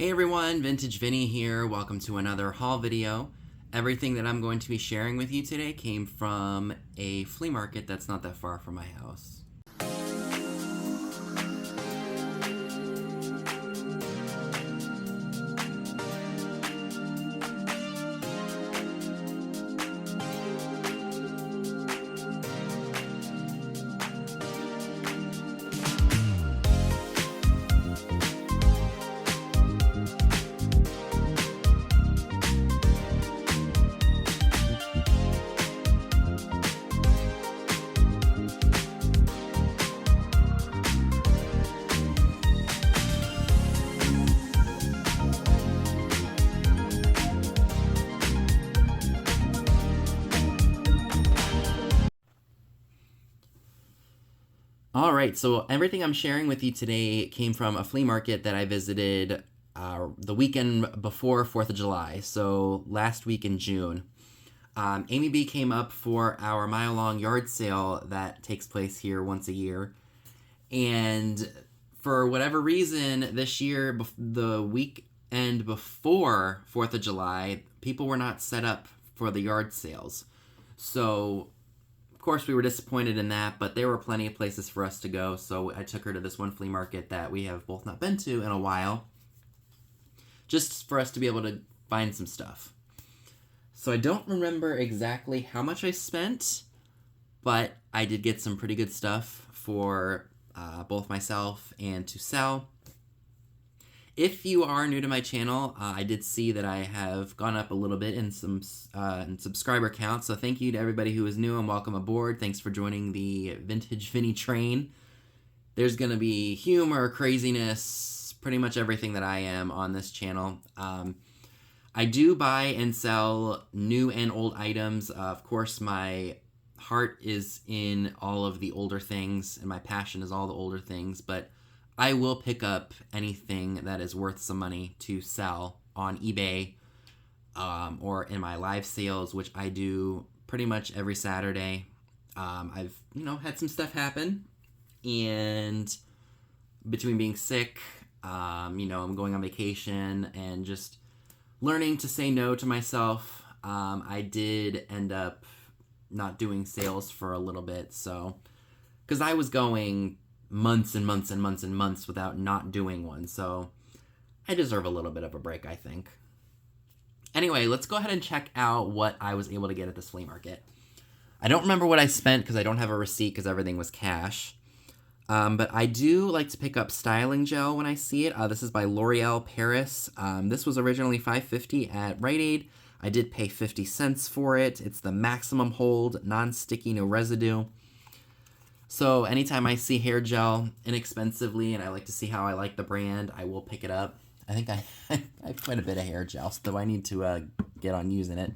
Hey everyone, Vintage Vinny here. Welcome to another haul video. Everything that I'm going to be sharing with you today came from a flea market that's not that far from my house. Alright, so everything I'm sharing with you today came from a flea market that I visited the weekend before 4th of July, so last week in June. Amy B came up for our mile-long yard sale that takes place here once a year. And for whatever reason, this year, the weekend before 4th of July, people were not set up for the yard sales. So of course, we were disappointed in that, but there were plenty of places for us to go, so I took her to this one flea market that we have both not been to in a while, just for us to be able to find some stuff. So I don't remember exactly how much I spent, but I did get some pretty good stuff for both myself and to sell. If you are new to my channel, I did see that I have gone up a little bit in some in subscriber count, so thank you to everybody who is new and welcome aboard. Thanks for joining the Vintage Vinny train. There's going to be humor, craziness, pretty much everything that I am on this channel. I do buy and sell new and old items. Of course, my heart is in all of the older things, and my passion is all the older things, but I will pick up anything that is worth some money to sell on eBay or in my live sales, which I do pretty much every Saturday. I've, had some stuff happen, and between being sick, I'm going on vacation and just learning to say no to myself, I did end up not doing sales for a little bit, so because I was going months and months and months and months without not doing one, so I deserve a little bit of a break, I think. Anyway, let's go ahead and check out what I was able to get at this flea market. I don't remember what I spent because I don't have a receipt because everything was cash, but I do like to pick up styling gel when I see it. This is by L'Oreal Paris. This was originally $5.50 at Rite Aid. I did pay 50 cents for it. It's the maximum hold, non-sticky, no residue. So anytime I see hair gel inexpensively and I like to see how I like the brand, I will pick it up. I think I have quite a bit of hair gel, so I need to get on using it.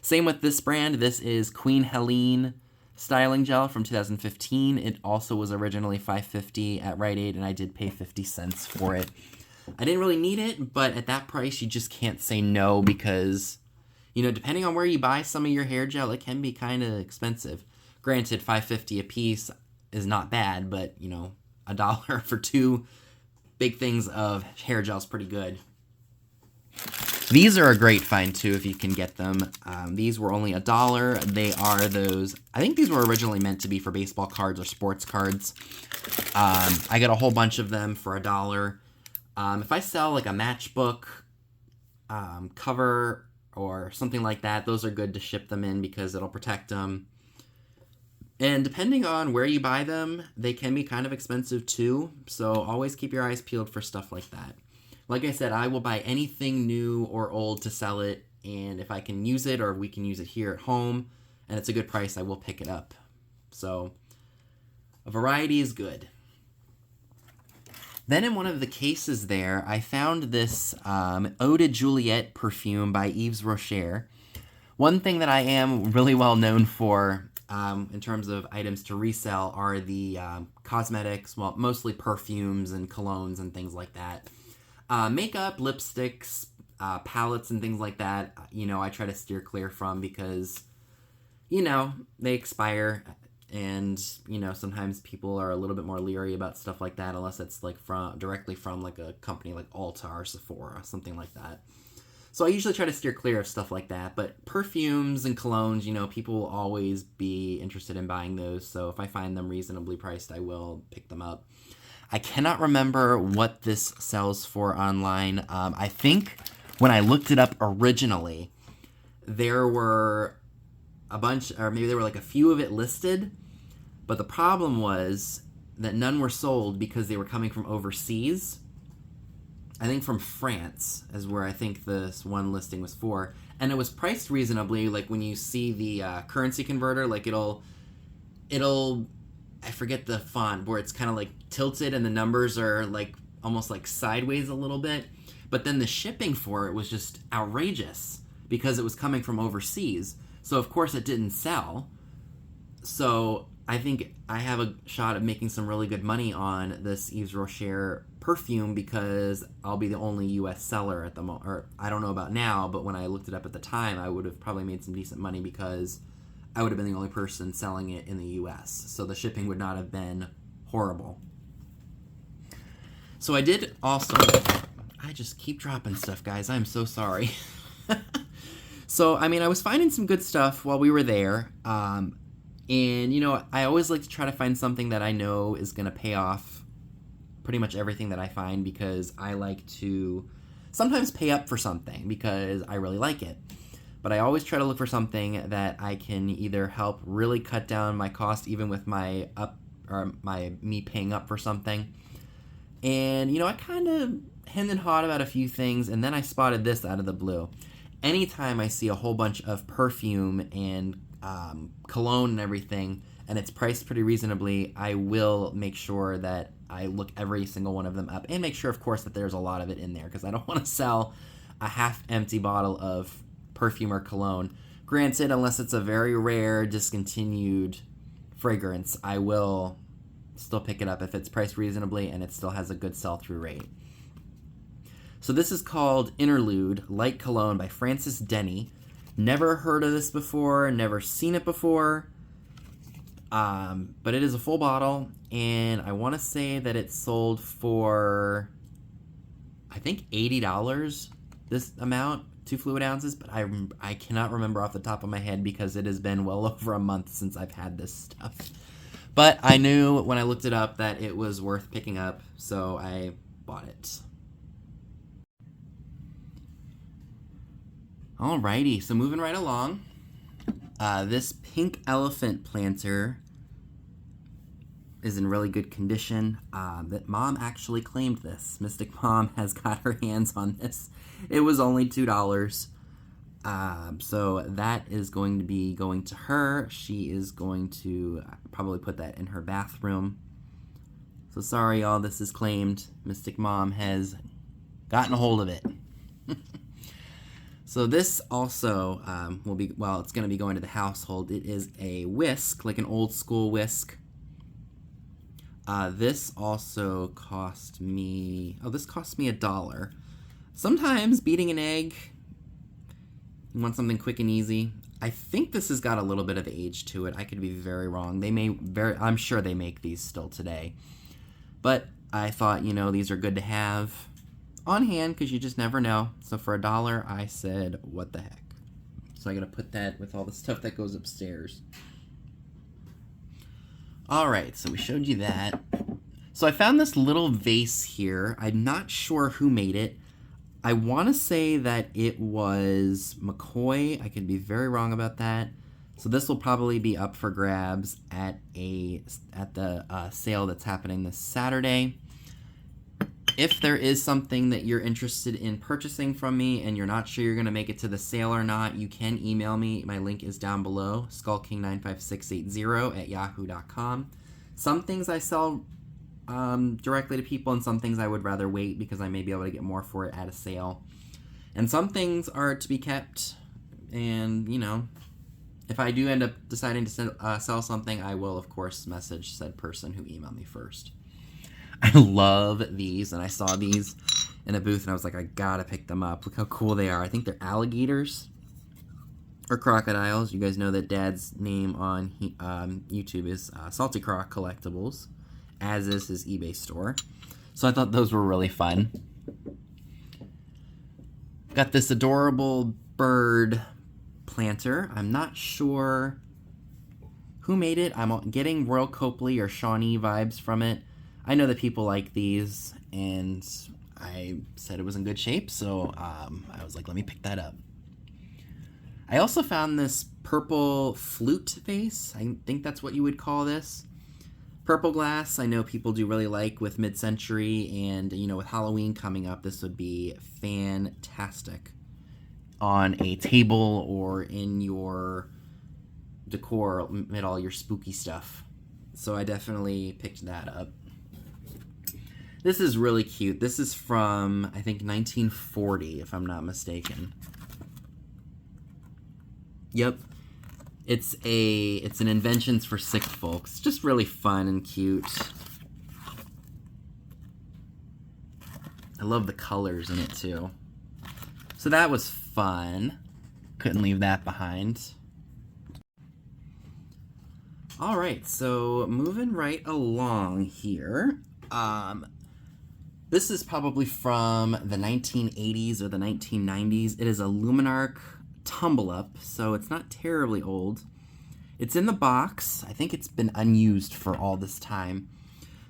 Same with this brand. This is Queen Helene styling gel from 2015. It also was originally $5.50 at Rite Aid, and I did pay 50 cents for it. I didn't really need it, but at that price, you just can't say no because, depending on where you buy some of your hair gel, it can be kind of expensive. Granted, $5.50 a piece is not bad, but, $1 for two big things of hair gel is pretty good. These are a great find, too, if you can get them. These were only $1. They are those, I think these were originally meant to be for baseball cards or sports cards. I got a whole bunch of them for $1. If I sell, like, a matchbook cover or something like that, those are good to ship them in because it'll protect them. And depending on where you buy them, they can be kind of expensive too, so always keep your eyes peeled for stuff like that. Like I said, I will buy anything new or old to sell it, and if I can use it or we can use it here at home, and it's a good price, I will pick it up. So, a variety is good. Then in one of the cases there, I found this Eau de Juliette perfume by Yves Rocher. One thing that I am really well known for in terms of items to resell are the cosmetics, well, mostly perfumes and colognes and things like that. Makeup, lipsticks, palettes and things like that, I try to steer clear from because, they expire And, you know, sometimes people are a little bit more leery about stuff like that unless it's like directly from like a company like Ulta or Sephora, something like that. So I usually try to steer clear of stuff like that. But perfumes and colognes, you know, people will always be interested in buying those. So if I find them reasonably priced, I will pick them up. I cannot remember what this sells for online. I think when I looked it up originally, there were a bunch, or maybe there were like a few of it listed. But the problem was that none were sold because they were coming from overseas. I think from France is where I think this one listing was for. And it was priced reasonably. Like when you see the currency converter, like it'll, I forget the font, where it's kind of like tilted and the numbers are like almost like sideways a little bit. But then the shipping for it was just outrageous because it was coming from overseas. So of course it didn't sell. So I think I have a shot of making some really good money on this Yves Rocher perfume because I'll be the only U.S. seller at the moment. Or I don't know about now, but when I looked it up at the time, I would have probably made some decent money because I would have been the only person selling it in the U.S. So the shipping would not have been horrible. So I did also... I just keep dropping stuff, guys. I'm so sorry. So, I mean, I was finding some good stuff while we were there. And, you know, I always like to try to find something that I know is going to pay off pretty much everything that I find because I like to sometimes pay up for something because I really like it. But I always try to look for something that I can either help really cut down my cost even with me paying up for something. And, you know, I kind of hemmed and hawed about a few things, and then I spotted this out of the blue. Anytime I see a whole bunch of perfume and cologne and everything, and it's priced pretty reasonably, I will make sure that I look every single one of them up and make sure, of course, that there's a lot of it in there because I don't want to sell a half-empty bottle of perfume or cologne. Granted, unless it's a very rare, discontinued fragrance, I will still pick it up if it's priced reasonably and it still has a good sell-through rate. So this is called Interlude Light Cologne by Francis Denny. Never heard of this before, never seen it before, but it is a full bottle, and I want to say that it sold for, I think, $80, this amount, 2 fluid ounces, but I cannot remember off the top of my head because it has been well over a month since I've had this stuff. But I knew when I looked it up that it was worth picking up, so I bought it. Alrighty, so moving right along, this pink elephant planter is in really good condition. That Mom actually claimed this. Mystic Mom has got her hands on this. It was only $2. So that is going to be going to her. She is going to probably put that in her bathroom. So sorry, y'all, this is claimed. Mystic Mom has gotten a hold of it. So this also will be, well, it's going to be going to the household. It is a whisk, like an old school whisk. This also cost me, this cost me $1. Sometimes beating an egg, you want something quick and easy. I think this has got a little bit of age to it. I could be very wrong. I'm sure they make these still today. But I thought, you know, these are good to have on hand because you just never know. So for $1, I said, what the heck? So I gotta put that with all the stuff that goes upstairs. Alright, so we showed you that. So I found this little vase here. I'm not sure who made it. I want to say that it was McCoy. I could be very wrong about that. So this will probably be up for grabs at the sale that's happening this Saturday. If there is something that you're interested in purchasing from me and you're not sure you're going to make it to the sale or not, you can email me. My link is down below, skullking95680@yahoo.com. Some things I sell directly to people, and some things I would rather wait because I may be able to get more for it at a sale. And some things are to be kept, and, you know, if I do end up deciding to sell something, I will, of course, message said person who emailed me first. I love these, and I saw these in a booth, and I was like, I gotta pick them up. Look how cool they are. I think they're alligators. or crocodiles. You guys know that Dad's name on YouTube is Salty Croc Collectibles, as is his eBay store. So I thought those were really fun. Got this adorable bird planter. I'm not sure who made it. I'm getting Royal Copley or Shawnee vibes from it. I know that people like these, and I said it was in good shape, so I was like, let me pick that up. I also found this purple flute vase. I think that's what you would call this. Purple glass, I know people do really like with mid-century, and with Halloween coming up, this would be fantastic on a table or in your decor amid all your spooky stuff. So I definitely picked that up. This is really cute. This is from, I think, 1940, if I'm not mistaken. Yep. It's an Inventions for Sick Folks. Just really fun and cute. I love the colors in it, too. So that was fun. Couldn't leave that behind. Alright, so moving right along here. This is probably from the 1980s or the 1990s. It is a Luminarc Tumble Up, so it's not terribly old. It's in the box. I think it's been unused for all this time.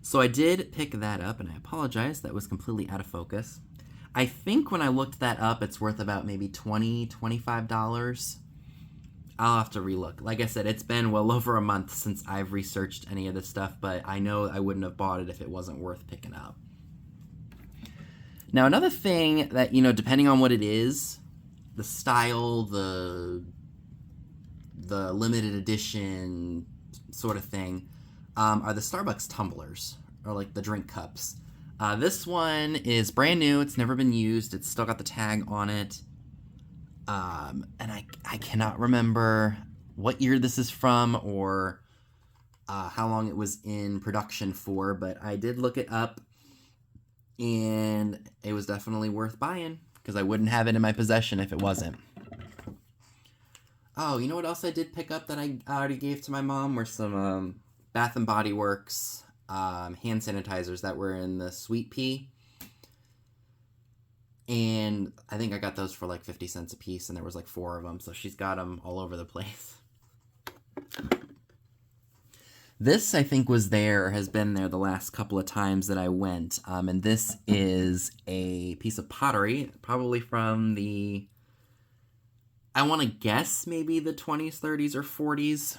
So I did pick that up, and I apologize, that was completely out of focus. I think when I looked that up, it's worth about maybe $20, $25. I'll have to relook. Like I said, it's been well over a month since I've researched any of this stuff, but I know I wouldn't have bought it if it wasn't worth picking up. Now, another thing that, depending on what it is, the style, the limited edition sort of thing, are the Starbucks tumblers, or like the drink cups. This one is brand new. It's never been used. It's still got the tag on it. And I cannot remember what year this is from or how long it was in production for, but I did look it up, and it was definitely worth buying because I wouldn't have it in my possession if it wasn't. Oh, you know what else I did pick up that I already gave to my mom were some Bath & Body Works hand sanitizers that were in the Sweet Pea. And I think I got those for like 50 cents a piece, and there was like 4 of them, so she's got them all over the place. This, I think, was there, or has been there the last couple of times that I went, and this is a piece of pottery, probably from the, I want to guess, maybe the 20s, 30s, or 40s.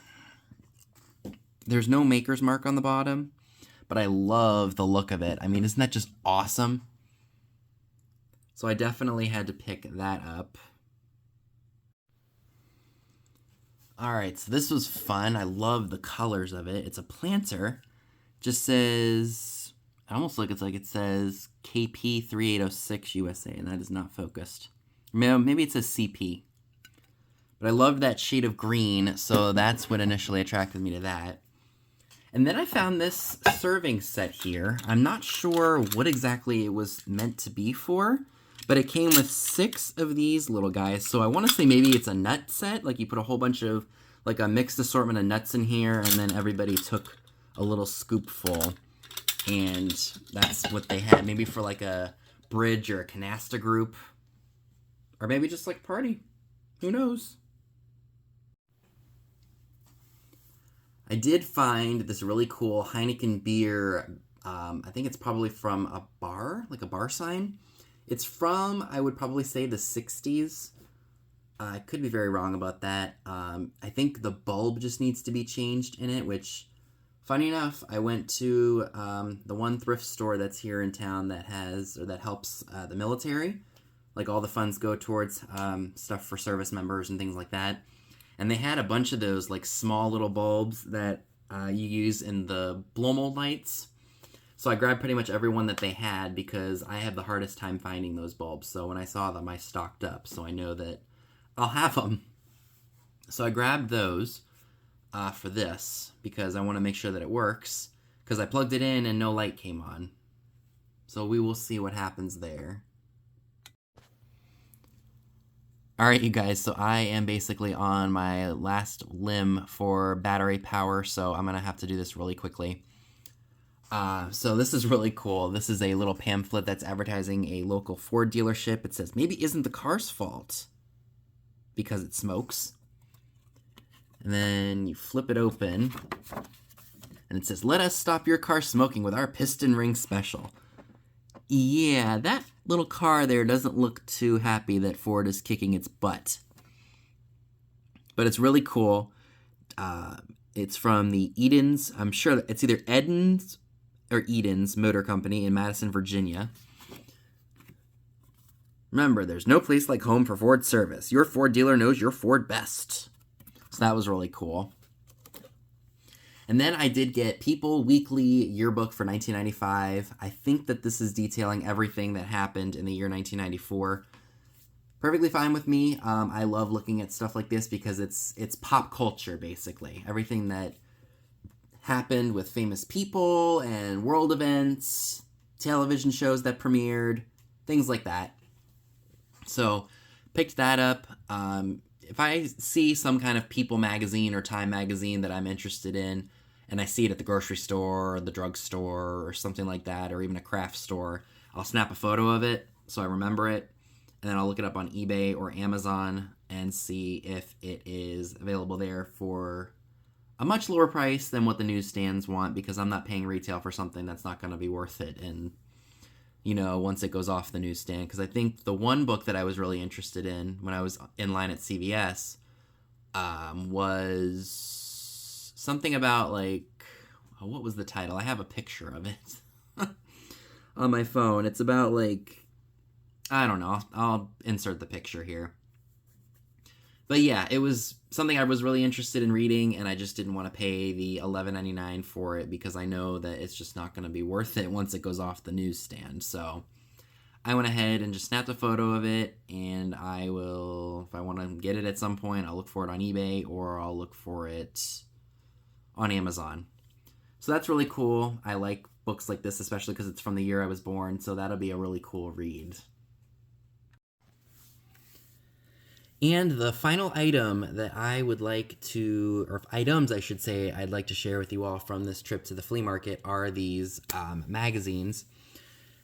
There's no maker's mark on the bottom, but I love the look of it. I mean, isn't that just awesome? So I definitely had to pick that up. Alright, so this was fun. I love the colors of it. It's a planter. Just says, I almost look, it's like it says KP3806 USA, and that is not focused. Maybe it says CP. But I love that shade of green, so that's what initially attracted me to that. And then I found this serving set here. I'm not sure what exactly it was meant to be for, but it came with 6 of these little guys. So I want to say maybe it's a nut set. Like you put a whole bunch of, like a mixed assortment of nuts in here, and then everybody took a little scoopful. And that's what they had. Maybe for like a bridge or a canasta group. Or maybe just like a party. Who knows? I did find this really cool Heineken beer. I think it's probably from a bar, like a bar sign. It's from, I would probably say, the 60s. I could be very wrong about that. I think the bulb just needs to be changed in it, which, funny enough, I went to the one thrift store that's here in town that has, or that helps the military. Like all the funds go towards stuff for service members and things like that. And they had a bunch of those like small little bulbs that you use in the blow mold lights. So I grabbed pretty much every one that they had because I have the hardest time finding those bulbs. So when I saw them, I stocked up. So I know that I'll have them. So I grabbed those for this because I want to make sure that it works. Because I plugged it in and no light came on. So we will see what happens there. All right, you guys, so I am basically on my last limb for battery power, so I'm going to have to do this really quickly. So this is really cool. This is a little pamphlet that's advertising a local Ford dealership. It says, maybe isn't the car's fault because it smokes. And then you flip it open, and it says, let us stop your car smoking with our piston ring special. Yeah, that little car there doesn't look too happy that Ford is kicking its butt. But it's really cool. It's from the Edens. I'm sure it's either Edens or Edens Motor Company in Madison, Virginia. Remember, there's no place like home for Ford service. Your Ford dealer knows your Ford best. So that was really cool. And then I did get People Weekly Yearbook for 1995. I think that this is detailing everything that happened in the year 1994. Perfectly fine with me. I love looking at stuff like this because it's pop culture, basically. Everything that happened with famous people and world events, television shows that premiered, things like that. So, picked that up. If I see some kind of People magazine or Time magazine that I'm interested in, and I see it at the grocery store or the drugstore or something like that, or even a craft store, I'll snap a photo of it so I remember it, and then I'll look it up on eBay or Amazon and see if it is available there for a much lower price than what the newsstands want, because I'm not paying retail for something that's not going to be worth it, and once it goes off the newsstand. Because I think the one book that I was really interested in when I was in line at CVS was something about, like, what was the title? I have a picture of it on my phone. It's about, like, I don't know. I'll insert the picture here. But yeah, it was something I was really interested in reading, and I just didn't want to pay the $11.99 for it because I know that it's just not going to be worth it once it goes off the newsstand. So I went ahead and just snapped a photo of it, and I will, if I want to get it at some point, I'll look for it on eBay or I'll look for it on Amazon. So that's really cool. I like books like this, especially because it's from the year I was born, so that'll be a really cool read. And the final item that I would like to, or items I should say, I'd like to share with you all from this trip to the flea market are these magazines.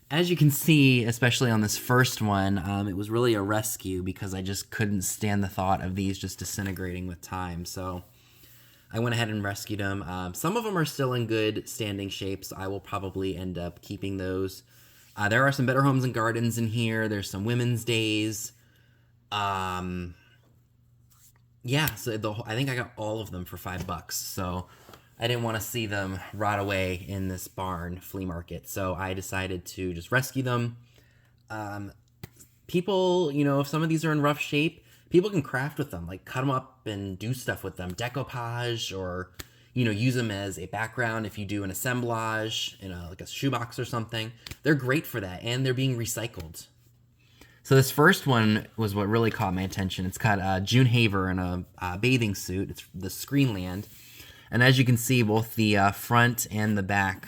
As you can see, especially on this first one, it was really a rescue because I just couldn't stand the thought of these just disintegrating with time. So I went ahead and rescued them. Some of them are still in good standing shape, so I will probably end up keeping those. There are some Better Homes and Gardens in here. There's some Women's Days. Yeah, so I think I got all of them for $5. So I didn't want to see them rot away in this barn flea market. So I decided to just rescue them. People, if some of these are in rough shape, people can craft with them, like cut them up and do stuff with them, decoupage, or use them as a background if you do an assemblage in like a shoebox or something. They're great for that, and they're being recycled. So this first one was what really caught my attention. It's got June Haver in a bathing suit. It's the Screenland. And as you can see, both the front and the back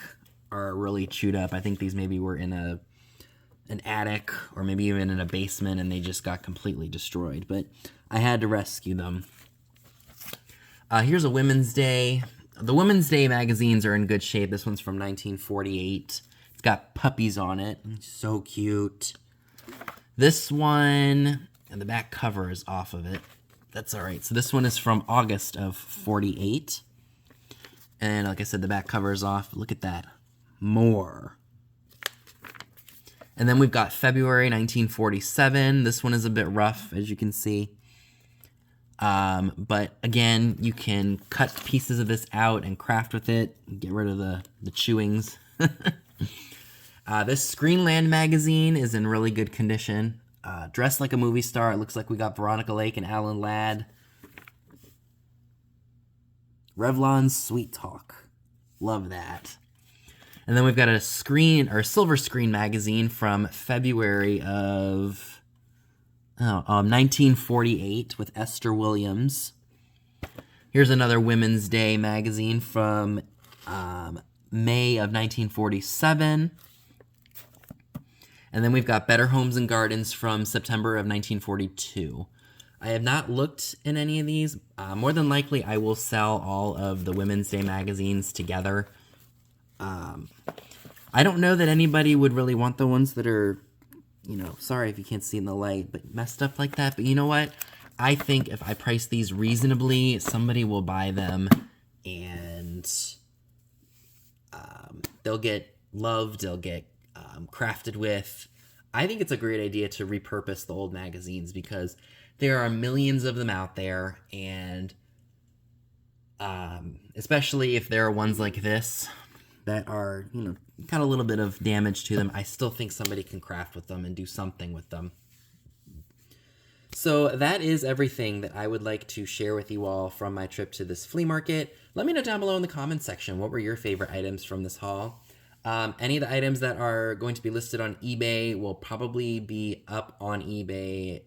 are really chewed up. I think these maybe were in an attic or maybe even in a basement, and they just got completely destroyed. But I had to rescue them. Here's a Women's Day. The Women's Day magazines are in good shape. This one's from 1948. It's got puppies on it. So cute. This one, and the back cover is off of it. That's all right. So this one is from August of 48. And like I said, the back cover is off. Look at that. More. And then we've got February 1947. This one is a bit rough, as you can see. But again, you can cut pieces of this out and craft with it. Get rid of the chewings. This Screenland magazine is in really good condition. Dressed like a movie star. It looks like we got Veronica Lake and Alan Ladd. Revlon's Sweet Talk. Love that. And then we've got a Silver Screen magazine from February of 1948 with Esther Williams. Here's another Women's Day magazine from May of 1947. And then we've got Better Homes and Gardens from September of 1942. I have not looked in any of these. More than likely, I will sell all of the Women's Day magazines together. I don't know that anybody would really want the ones that are, sorry if you can't see in the light, but messed up like that. But you know what? I think if I price these reasonably, somebody will buy them and they'll get loved, they'll get crafted with. I think it's a great idea to repurpose the old magazines because there are millions of them out there, and especially if there are ones like this that are, got a little bit of damage to them, I still think somebody can craft with them and do something with them. So that is everything that I would like to share with you all from my trip to this flea market. Let me know down below in the comments section, what were your favorite items from this haul? Any of the items that are going to be listed on eBay will probably be up on eBay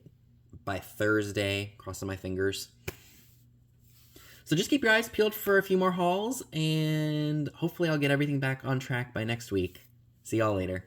by Thursday, crossing my fingers. So just keep your eyes peeled for a few more hauls, and hopefully I'll get everything back on track by next week. See y'all later.